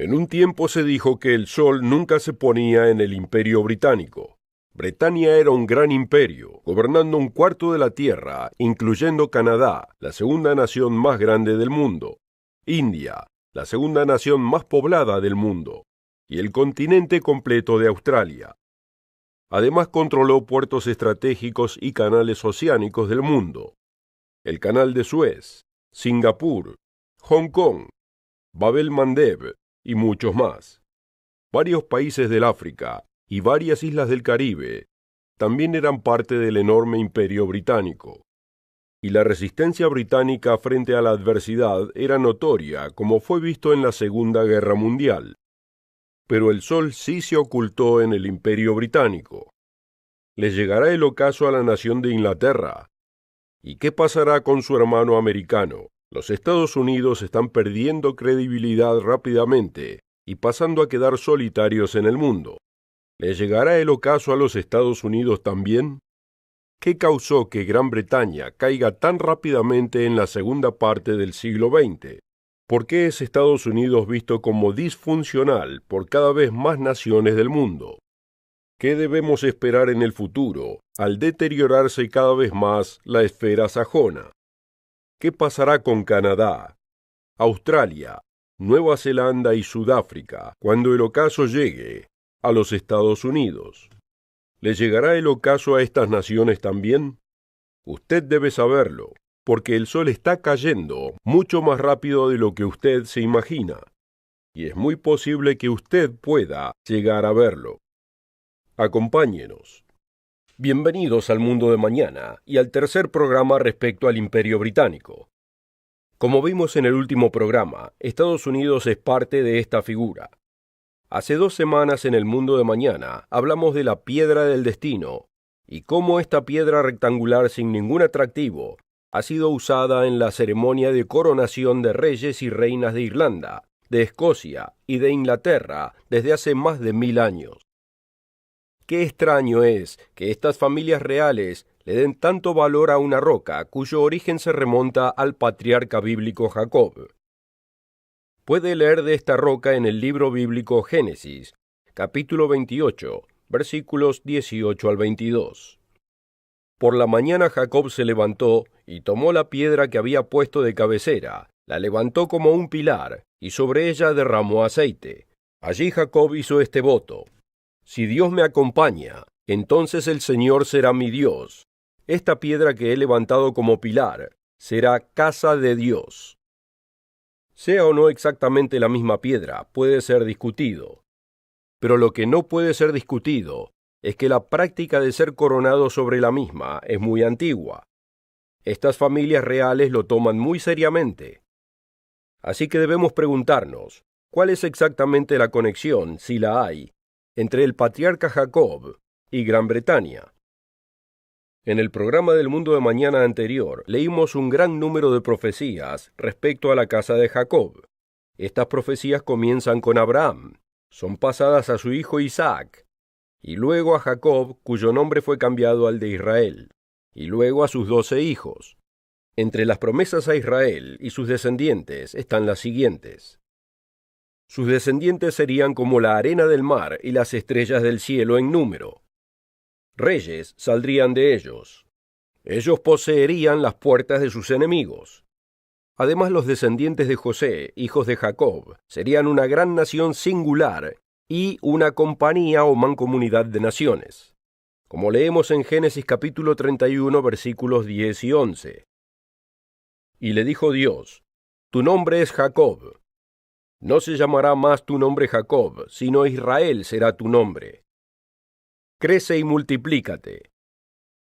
En un tiempo se dijo que el sol nunca se ponía en el Imperio Británico. Bretaña era un gran imperio, gobernando un cuarto de la tierra, incluyendo Canadá, la segunda nación más grande del mundo, India, la segunda nación más poblada del mundo, y el continente completo de Australia. Además controló puertos estratégicos y canales oceánicos del mundo, el Canal de Suez, Singapur, Hong Kong, Bab el-Mandeb y muchos más. Varios países del África y varias islas del Caribe también eran parte del enorme imperio británico. Y la resistencia británica frente a la adversidad era notoria, como fue visto en la Segunda Guerra Mundial. Pero el sol sí se ocultó en el imperio británico. ¿Le llegará el ocaso a la nación de Inglaterra? ¿Y qué pasará con su hermano americano? Los Estados Unidos están perdiendo credibilidad rápidamente y pasando a quedar solitarios en el mundo. ¿Le llegará el ocaso a los Estados Unidos también? ¿Qué causó que Gran Bretaña caiga tan rápidamente en la segunda parte del siglo XX? ¿Por qué es Estados Unidos visto como disfuncional por cada vez más naciones del mundo? ¿Qué debemos esperar en el futuro al deteriorarse cada vez más la esfera sajona? ¿Qué pasará con Canadá, Australia, Nueva Zelanda y Sudáfrica cuando el ocaso llegue a los Estados Unidos? ¿Le llegará el ocaso a estas naciones también? Usted debe saberlo, porque el sol está cayendo mucho más rápido de lo que usted se imagina, y es muy posible que usted pueda llegar a verlo. Acompáñenos. Bienvenidos al Mundo de Mañana y al tercer programa respecto al Imperio Británico. Como vimos en el último programa, Estados Unidos es parte de esta figura. Hace 2 semanas en el Mundo de Mañana hablamos de la piedra del destino y cómo esta piedra rectangular sin ningún atractivo ha sido usada en la ceremonia de coronación de reyes y reinas de Irlanda, de Escocia y de Inglaterra desde hace más de 1000 años. Qué extraño es que estas familias reales le den tanto valor a una roca cuyo origen se remonta al patriarca bíblico Jacob. Puede leer de esta roca en el libro bíblico Génesis, capítulo 28, versículos 18 al 22. Por la mañana Jacob se levantó y tomó la piedra que había puesto de cabecera, la levantó como un pilar y sobre ella derramó aceite. Allí Jacob hizo este voto: si Dios me acompaña, entonces el Señor será mi Dios. Esta piedra que he levantado como pilar será casa de Dios. Sea o no exactamente la misma piedra, puede ser discutido. Pero lo que no puede ser discutido es que la práctica de ser coronado sobre la misma es muy antigua. Estas familias reales lo toman muy seriamente. Así que debemos preguntarnos, ¿cuál es exactamente la conexión, si la hay, entre el patriarca Jacob y Gran Bretaña? En el programa del Mundo de Mañana anterior leímos un gran número de profecías respecto a la casa de Jacob. Estas profecías comienzan con Abraham, son pasadas a su hijo Isaac, y luego a Jacob, cuyo nombre fue cambiado al de Israel, y luego a sus 12 hijos. Entre las promesas a Israel y sus descendientes están las siguientes. Sus descendientes serían como la arena del mar y las estrellas del cielo en número. Reyes saldrían de ellos. Ellos poseerían las puertas de sus enemigos. Además, los descendientes de José, hijos de Jacob, serían una gran nación singular y una compañía o mancomunidad de naciones, como leemos en Génesis capítulo 31, versículos 10 y 11. Y le dijo Dios: tu nombre es Jacob. No se llamará más tu nombre Jacob, sino Israel será tu nombre. Crece y multiplícate.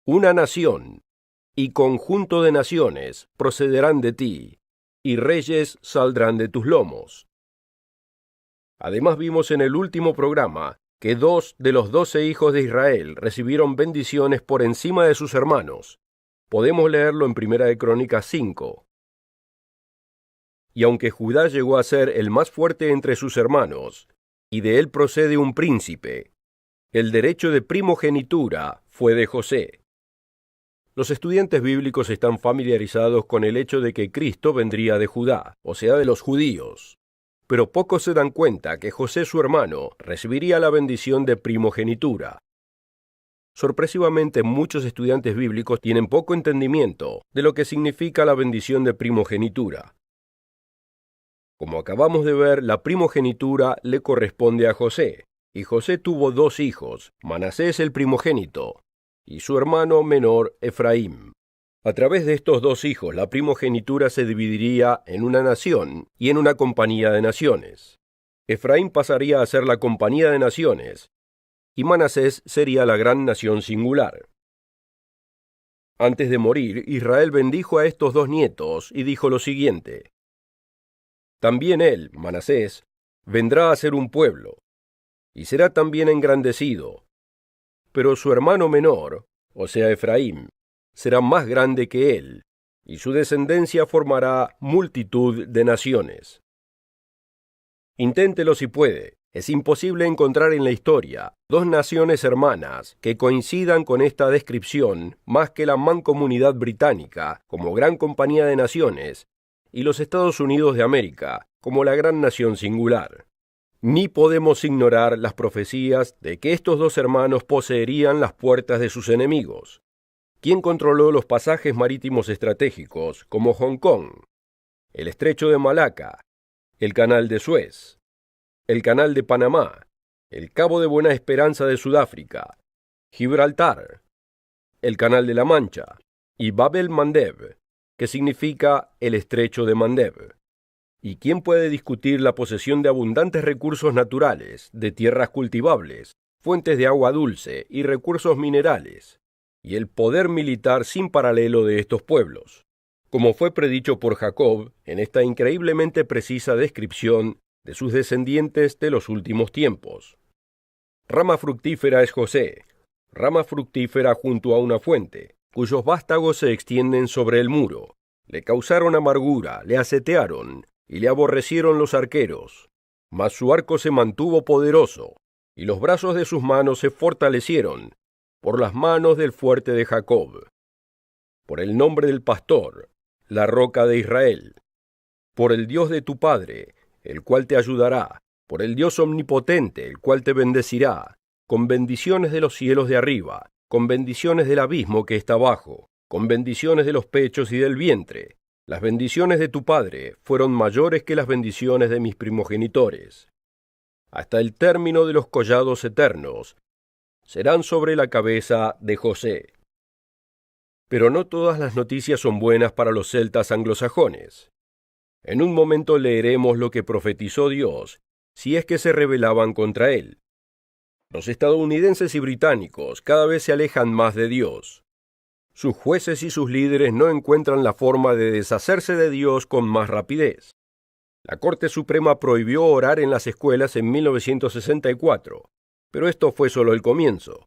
Una nación y conjunto de naciones procederán de ti, y reyes saldrán de tus lomos. Además vimos en el último programa que 2 de los 12 hijos de Israel recibieron bendiciones por encima de sus hermanos. Podemos leerlo en Primera de Crónicas 5. Y aunque Judá llegó a ser el más fuerte entre sus hermanos, y de él procede un príncipe, el derecho de primogenitura fue de José. Los estudiantes bíblicos están familiarizados con el hecho de que Cristo vendría de Judá, o sea, de los judíos. pero pocos se dan cuenta que José, su hermano, recibiría la bendición de primogenitura. Sorpresivamente, muchos estudiantes bíblicos tienen poco entendimiento de lo que significa la bendición de primogenitura. Como acabamos de ver, la primogenitura le corresponde a José, y José tuvo dos hijos, Manasés el primogénito, y su hermano menor Efraín. A través de estos dos hijos, la primogenitura se dividiría en una nación y en una compañía de naciones. Efraín pasaría a ser la compañía de naciones, y Manasés sería la gran nación singular. Antes de morir, Israel bendijo a estos dos nietos y dijo lo siguiente: también él, Manasés, vendrá a ser un pueblo, y será también engrandecido, pero su hermano menor, o sea Efraín, será más grande que él, y su descendencia formará multitud de naciones. Inténtelo si puede. Es imposible encontrar en la historia dos naciones hermanas que coincidan con esta descripción más que la mancomunidad británica como gran compañía de naciones y los Estados Unidos de América como la gran nación singular. Ni podemos ignorar las profecías de que estos dos hermanos poseerían las puertas de sus enemigos. ¿Quién controló los pasajes marítimos estratégicos como Hong Kong, el Estrecho de Malaca, el Canal de Suez, el Canal de Panamá, el Cabo de Buena Esperanza de Sudáfrica, Gibraltar, el Canal de la Mancha y Bab el-Mandeb, que significa el Estrecho de Mandeb? ¿Y quién puede discutir la posesión de abundantes recursos naturales, de tierras cultivables, fuentes de agua dulce y recursos minerales, y el poder militar sin paralelo de estos pueblos? Como fue predicho por Jacob en esta increíblemente precisa descripción de sus descendientes de los últimos tiempos. Rama fructífera es José, rama fructífera junto a una fuente, cuyos vástagos se extienden sobre el muro. Le causaron amargura, le asetearon, y le aborrecieron los arqueros. Mas su arco se mantuvo poderoso, y los brazos de sus manos se fortalecieron, por las manos del fuerte de Jacob. Por el nombre del pastor, la roca de Israel. Por el Dios de tu padre, el cual te ayudará, por el Dios omnipotente, el cual te bendecirá, con bendiciones de los cielos de arriba, con bendiciones del abismo que está abajo, con bendiciones de los pechos y del vientre. Las bendiciones de tu padre fueron mayores que las bendiciones de mis primogenitores. Hasta el término de los collados eternos serán sobre la cabeza de José. Pero no todas las noticias son buenas para los celtas anglosajones. En un momento leeremos lo que profetizó Dios, si es que se rebelaban contra él. Los estadounidenses y británicos cada vez se alejan más de Dios. Sus jueces y sus líderes no encuentran la forma de deshacerse de Dios con más rapidez. La Corte Suprema prohibió orar en las escuelas en 1964, pero esto fue solo el comienzo.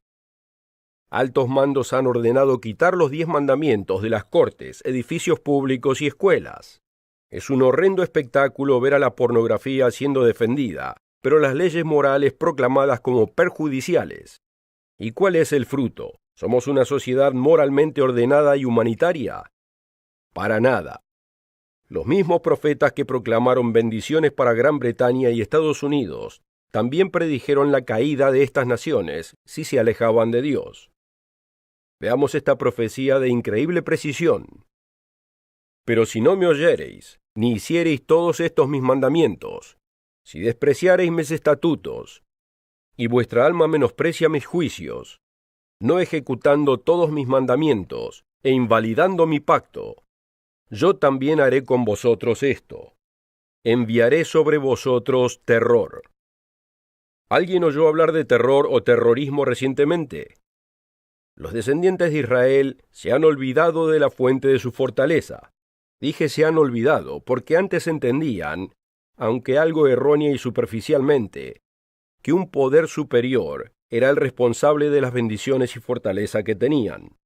Altos mandos han ordenado quitar los 10 mandamientos de las cortes, edificios públicos y escuelas. Es un horrendo espectáculo ver a la pornografía siendo defendida, pero las leyes morales proclamadas como perjudiciales. ¿Y cuál es el fruto? ¿Somos una sociedad moralmente ordenada y humanitaria? Para nada. Los mismos profetas que proclamaron bendiciones para Gran Bretaña y Estados Unidos también predijeron la caída de estas naciones si se alejaban de Dios. Veamos esta profecía de increíble precisión. Pero si no me oyereis, ni hiciereis todos estos mis mandamientos, si despreciareis mis estatutos, y vuestra alma menosprecia mis juicios, no ejecutando todos mis mandamientos, e invalidando mi pacto, yo también haré con vosotros esto. Enviaré sobre vosotros terror. ¿Alguien oyó hablar de terror o terrorismo recientemente? Los descendientes de Israel se han olvidado de la fuente de su fortaleza. Dije se han olvidado porque antes entendían, aunque algo errónea y superficialmente, que un poder superior era el responsable de las bendiciones y fortaleza que tenían.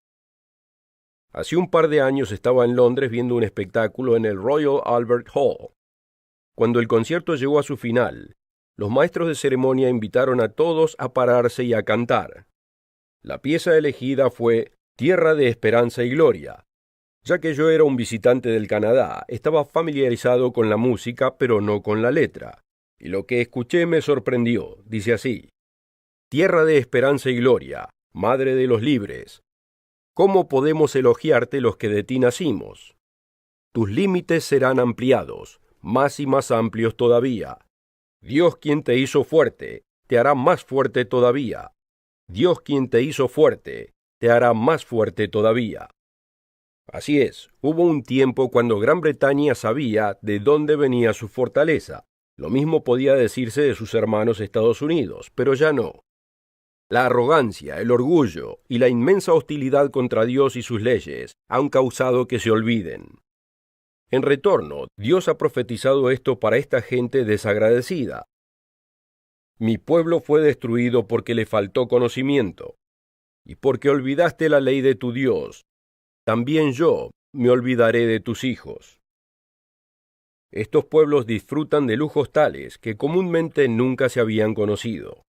Hace un par de años estaba en Londres viendo un espectáculo en el Royal Albert Hall. Cuando el concierto llegó a su final, los maestros de ceremonia invitaron a todos a pararse y a cantar. La pieza elegida fue Tierra de Esperanza y Gloria. Ya que yo era un visitante del Canadá, estaba familiarizado con la música, pero no con la letra. y lo que escuché me sorprendió. Dice así: Tierra de esperanza y gloria, madre de los libres, ¿cómo podemos elogiarte los que de ti nacimos? Tus límites serán ampliados, más y más amplios todavía. Dios quien te hizo fuerte, te hará más fuerte todavía. Dios quien te hizo fuerte, te hará más fuerte todavía. Así es, hubo un tiempo cuando Gran Bretaña sabía de dónde venía su fortaleza. Lo mismo podía decirse de sus hermanos Estados Unidos, pero ya no. La arrogancia, el orgullo y la inmensa hostilidad contra Dios y sus leyes han causado que se olviden. En retorno, Dios ha profetizado esto para esta gente desagradecida. Mi pueblo fue destruido porque le faltó conocimiento, y porque olvidaste la ley de tu Dios, también yo me olvidaré de tus hijos. Estos pueblos disfrutan de lujos tales que comúnmente nunca se habían conocido.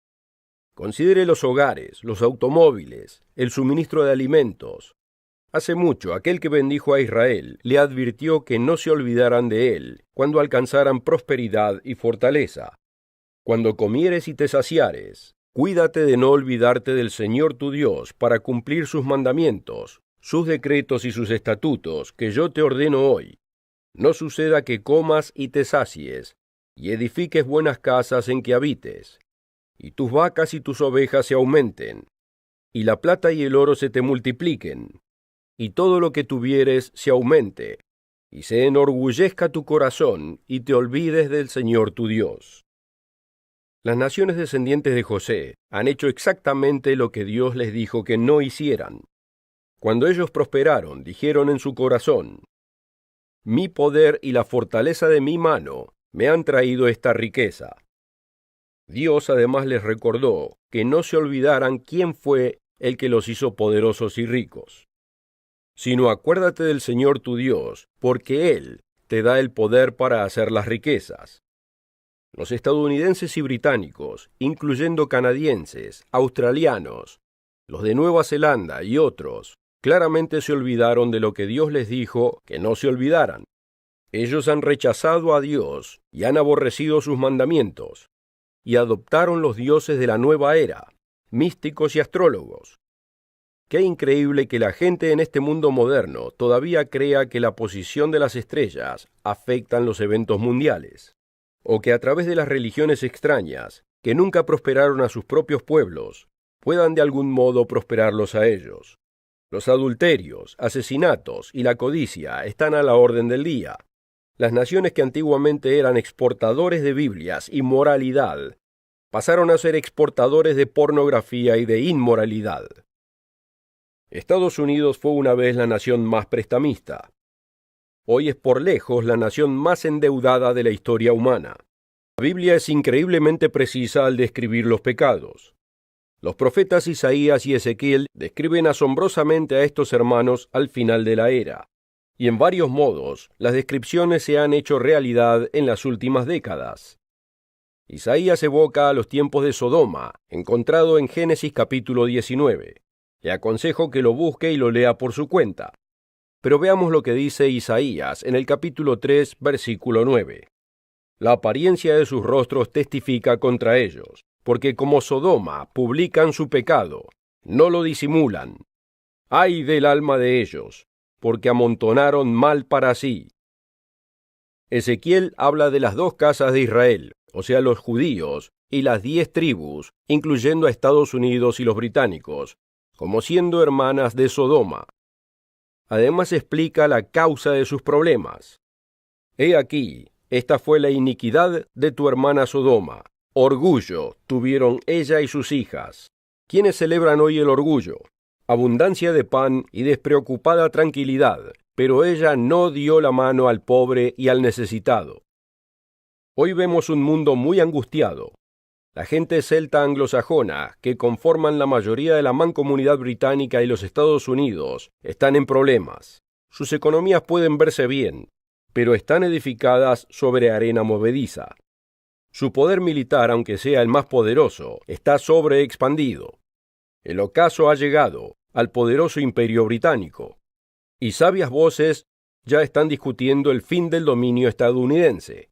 Considere los hogares, los automóviles, el suministro de alimentos. Hace mucho, aquel que bendijo a Israel le advirtió que no se olvidaran de él cuando alcanzaran prosperidad y fortaleza. Cuando comieres y te saciares, cuídate de no olvidarte del Señor tu Dios para cumplir sus mandamientos, sus decretos y sus estatutos que yo te ordeno hoy. No suceda que comas y te sacies, y edifiques buenas casas en que habites, y tus vacas y tus ovejas se aumenten, y la plata y el oro se te multipliquen, y todo lo que tuvieres se aumente, y se enorgullezca tu corazón, y te olvides del Señor tu Dios. Las naciones descendientes de José han hecho exactamente lo que Dios les dijo que no hicieran. Cuando ellos prosperaron, dijeron en su corazón: Mi poder y la fortaleza de mi mano me han traído esta riqueza. Dios además les recordó que no se olvidaran quién fue el que los hizo poderosos y ricos. Sino acuérdate del Señor tu Dios, porque Él te da el poder para hacer las riquezas. Los estadounidenses y británicos, incluyendo canadienses, australianos, los de Nueva Zelanda y otros, claramente se olvidaron de lo que Dios les dijo que no se olvidaran. Ellos han rechazado a Dios y han aborrecido sus mandamientos, y adoptaron los dioses de la nueva era, místicos y astrólogos. Qué increíble que la gente en este mundo moderno todavía crea que la posición de las estrellas afectan los eventos mundiales, o que a través de las religiones extrañas, que nunca prosperaron a sus propios pueblos, puedan de algún modo prosperarlos a ellos. Los adulterios, asesinatos y la codicia están a la orden del día. Las naciones que antiguamente eran exportadores de Biblias y moralidad, pasaron a ser exportadores de pornografía y de inmoralidad. Estados Unidos fue una vez la nación más prestamista. Hoy es por lejos la nación más endeudada de la historia humana. La Biblia es increíblemente precisa al describir los pecados. Los profetas Isaías y Ezequiel describen asombrosamente a estos hermanos al final de la era, y en varios modos las descripciones se han hecho realidad en las últimas décadas. Isaías evoca a los tiempos de Sodoma, encontrado en Génesis capítulo 19. Le aconsejo que lo busque y lo lea por su cuenta. Pero veamos lo que dice Isaías en el capítulo 3, versículo 9. La apariencia de sus rostros testifica contra ellos, porque como Sodoma publican su pecado, no lo disimulan. ¡Ay del alma de ellos! Porque amontonaron mal para sí. Ezequiel habla de las 2 casas de Israel, o sea, los judíos, y las 10 tribus, incluyendo a Estados Unidos y los británicos, como siendo hermanas de Sodoma. Además explica la causa de sus problemas. He aquí, esta fue la iniquidad de tu hermana Sodoma. Orgullo tuvieron ella y sus hijas. ¿Quiénes celebran hoy el orgullo? Abundancia de pan y despreocupada tranquilidad, pero ella no dio la mano al pobre y al necesitado. Hoy vemos un mundo muy angustiado. La gente celta anglosajona, que conforman la mayoría de la mancomunidad británica y los Estados Unidos, están en problemas. Sus economías pueden verse bien, pero están edificadas sobre arena movediza. Su poder militar, aunque sea el más poderoso, está sobreexpandido. El ocaso ha llegado al poderoso imperio británico, y sabias voces ya están discutiendo el fin del dominio estadounidense.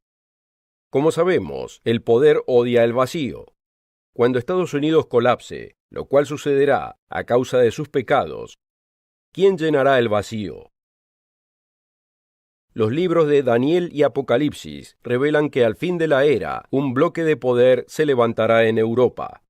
Como sabemos, el poder odia el vacío. Cuando Estados Unidos colapse, lo cual sucederá a causa de sus pecados, ¿quién llenará el vacío? Los libros de Daniel y Apocalipsis revelan que al fin de la era, un bloque de poder se levantará en Europa.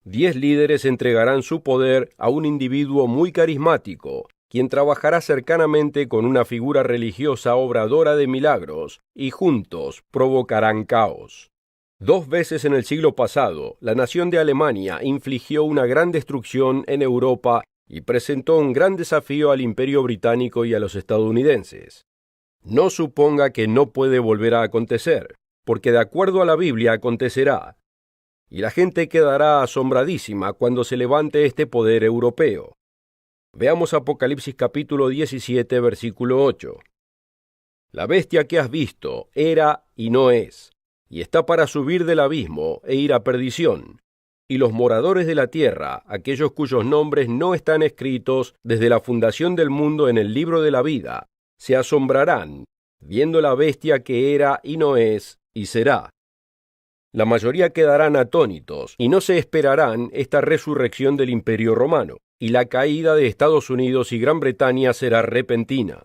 10 líderes entregarán su poder a un individuo muy carismático, quien trabajará cercanamente con una figura religiosa obradora de milagros, y juntos provocarán caos. 2 veces en el siglo pasado, la nación de Alemania infligió una gran destrucción en Europa y presentó un gran desafío al Imperio Británico y a los estadounidenses. No suponga que no puede volver a acontecer, porque de acuerdo a la Biblia acontecerá, y la gente quedará asombradísima cuando se levante este poder europeo. Veamos Apocalipsis capítulo 17, versículo 8. La bestia que has visto era y no es, y está para subir del abismo e ir a perdición. Y los moradores de la tierra, aquellos cuyos nombres no están escritos desde la fundación del mundo en el libro de la vida, se asombrarán, viendo la bestia que era y no es y será. La mayoría quedarán atónitos y no se esperarán esta resurrección del Imperio Romano, y la caída de Estados Unidos y Gran Bretaña será repentina.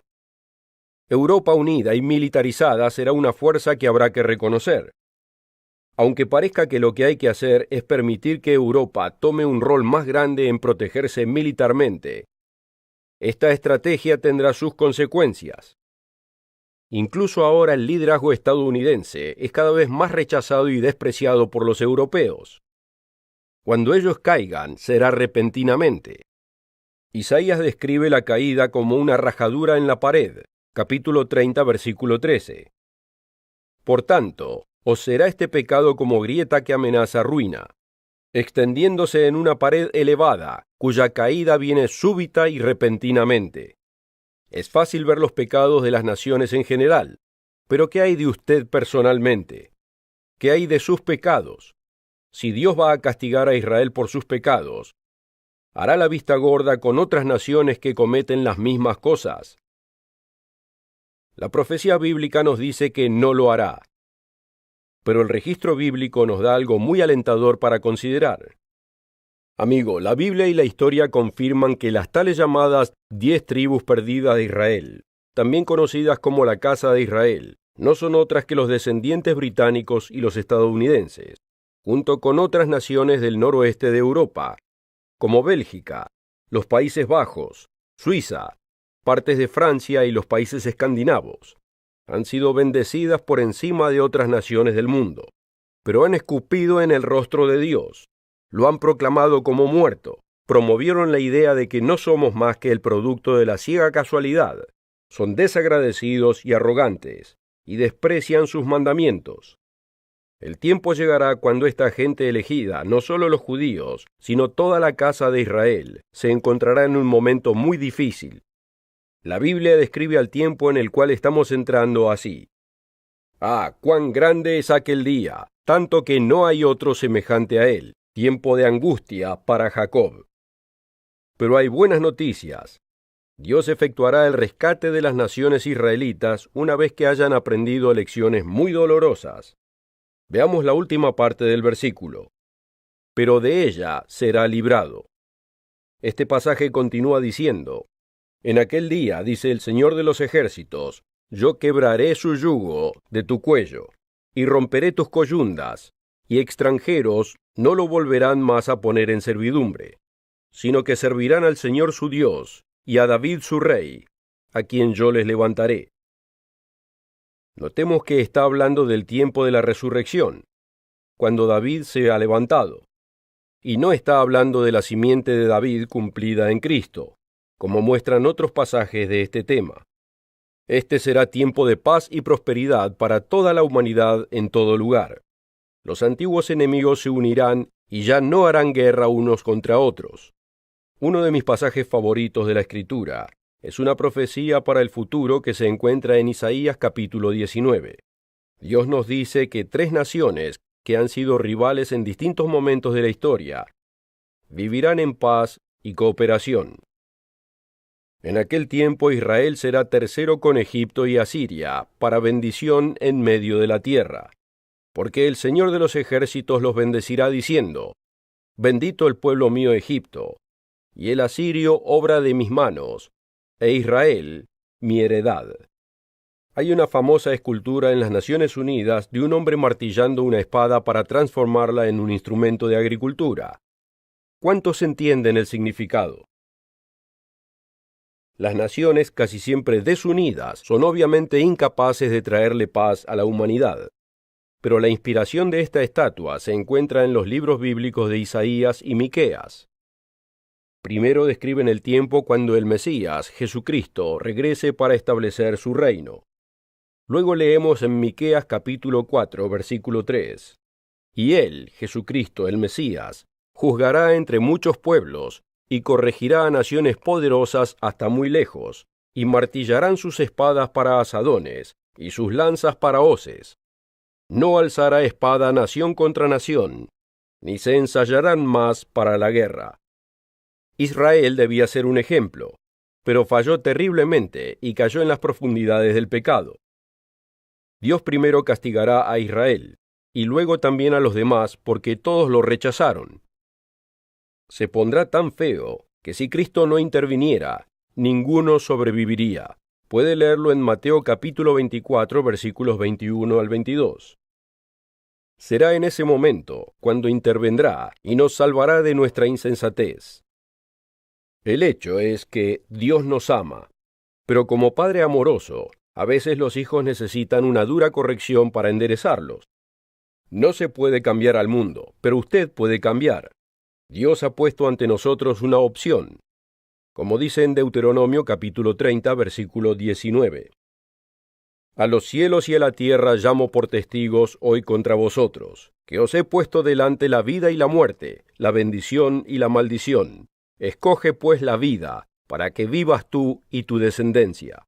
Europa unida y militarizada será una fuerza que habrá que reconocer. Aunque parezca que lo que hay que hacer es permitir que Europa tome un rol más grande en protegerse militarmente, esta estrategia tendrá sus consecuencias. Incluso ahora el liderazgo estadounidense es cada vez más rechazado y despreciado por los europeos. Cuando ellos caigan, será repentinamente. Isaías describe la caída como una rajadura en la pared, capítulo 30, versículo 13. Por tanto, os será este pecado como grieta que amenaza ruina, extendiéndose en una pared elevada, cuya caída viene súbita y repentinamente. Es fácil ver los pecados de las naciones en general, pero ¿qué hay de usted personalmente? ¿Qué hay de sus pecados? Si Dios va a castigar a Israel por sus pecados, ¿hará la vista gorda con otras naciones que cometen las mismas cosas? La profecía bíblica nos dice que no lo hará. Pero el registro bíblico nos da algo muy alentador para considerar. Amigo, la Biblia y la historia confirman que las tales llamadas 10 tribus perdidas de Israel, también conocidas como la Casa de Israel, no son otras que los descendientes británicos y los estadounidenses, junto con otras naciones del noroeste de Europa, como Bélgica, los Países Bajos, Suiza, partes de Francia y los países escandinavos. Han sido bendecidas por encima de otras naciones del mundo, pero han escupido en el rostro de Dios. Lo han proclamado como muerto, promovieron la idea de que no somos más que el producto de la ciega casualidad, son desagradecidos y arrogantes, y desprecian sus mandamientos. El tiempo llegará cuando esta gente elegida, no solo los judíos, sino toda la casa de Israel, se encontrará en un momento muy difícil. La Biblia describe al tiempo en el cual estamos entrando así. Ah, cuán grande es aquel día, tanto que no hay otro semejante a él. Tiempo de angustia para Jacob. Pero hay buenas noticias. Dios efectuará el rescate de las naciones israelitas una vez que hayan aprendido lecciones muy dolorosas. Veamos la última parte del versículo. Pero de ella será librado. Este pasaje continúa diciendo, en aquel día, dice el Señor de los ejércitos, yo quebraré su yugo de tu cuello, y romperé tus coyundas, y extranjeros no lo volverán más a poner en servidumbre, sino que servirán al Señor su Dios, y a David su rey, a quien yo les levantaré. Notemos que está hablando del tiempo de la resurrección, cuando David se ha levantado, y no está hablando de la simiente de David cumplida en Cristo, como muestran otros pasajes de este tema. Este será tiempo de paz y prosperidad para toda la humanidad en todo lugar. Los antiguos enemigos se unirán y ya no harán guerra unos contra otros. Uno de mis pasajes favoritos de la Escritura es una profecía para el futuro que se encuentra en Isaías capítulo 19. Dios nos dice que 3 naciones que han sido rivales en distintos momentos de la historia vivirán en paz y cooperación. En aquel tiempo Israel será tercero con Egipto y Asiria para bendición en medio de la tierra. porque el Señor de los ejércitos los bendecirá diciendo: Bendito el pueblo mío Egipto, y el asirio obra de mis manos, e Israel mi heredad. Hay una famosa escultura en las Naciones Unidas de un hombre martillando una espada para transformarla en un instrumento de agricultura. ¿Cuántos entienden el significado? Las naciones, casi siempre desunidas, son obviamente incapaces de traerle paz a la humanidad. Pero la inspiración de esta estatua se encuentra en los libros bíblicos de Isaías y Miqueas. Primero describen el tiempo cuando el Mesías, Jesucristo, regrese para establecer su reino. Luego leemos en Miqueas capítulo 4, versículo 3. Y él, Jesucristo, el Mesías, juzgará entre muchos pueblos, y corregirá a naciones poderosas hasta muy lejos, y martillarán sus espadas para asadones, y sus lanzas para hoces. No alzará espada nación contra nación, ni se ensayarán más para la guerra. Israel debía ser un ejemplo, pero falló terriblemente y cayó en las profundidades del pecado. Dios primero castigará a Israel, y luego también a los demás, porque todos lo rechazaron. Se pondrá tan feo que si Cristo no interviniera, ninguno sobreviviría. Puede leerlo en Mateo capítulo 24, versículos 21 al 22. Será en ese momento cuando intervendrá y nos salvará de nuestra insensatez. El hecho es que Dios nos ama, pero como Padre amoroso, a veces los hijos necesitan una dura corrección para enderezarlos. No se puede cambiar al mundo, pero usted puede cambiar. Dios ha puesto ante nosotros una opción, como dice en Deuteronomio capítulo 30, versículo 19. A los cielos y a la tierra llamo por testigos hoy contra vosotros, que os he puesto delante la vida y la muerte, la bendición y la maldición. Escoge pues la vida, para que vivas tú y tu descendencia.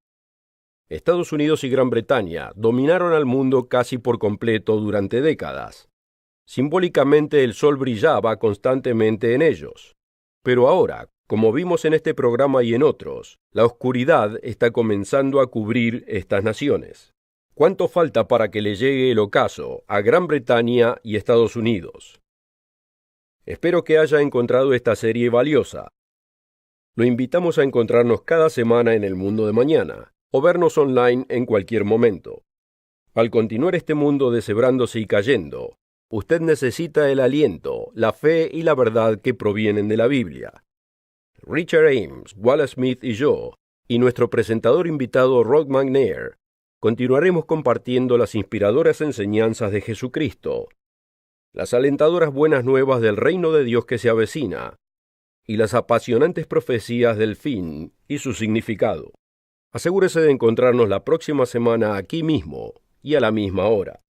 Estados Unidos y Gran Bretaña dominaron al mundo casi por completo durante décadas. Simbólicamente el sol brillaba constantemente en ellos. Pero ahora, como vimos en este programa y en otros, la oscuridad está comenzando a cubrir estas naciones. ¿Cuánto falta para que le llegue el ocaso a Gran Bretaña y Estados Unidos? Espero que haya encontrado esta serie valiosa. Lo invitamos a encontrarnos cada semana en El Mundo de Mañana, o vernos online en cualquier momento. Al continuar este mundo deshebrándose y cayendo, usted necesita el aliento, la fe y la verdad que provienen de la Biblia. Richard Ames, Wallace Smith y yo, y nuestro presentador invitado Rod McNair, continuaremos compartiendo las inspiradoras enseñanzas de Jesucristo, las alentadoras buenas nuevas del reino de Dios que se avecina, y las apasionantes profecías del fin y su significado. Asegúrese de encontrarnos la próxima semana aquí mismo y a la misma hora.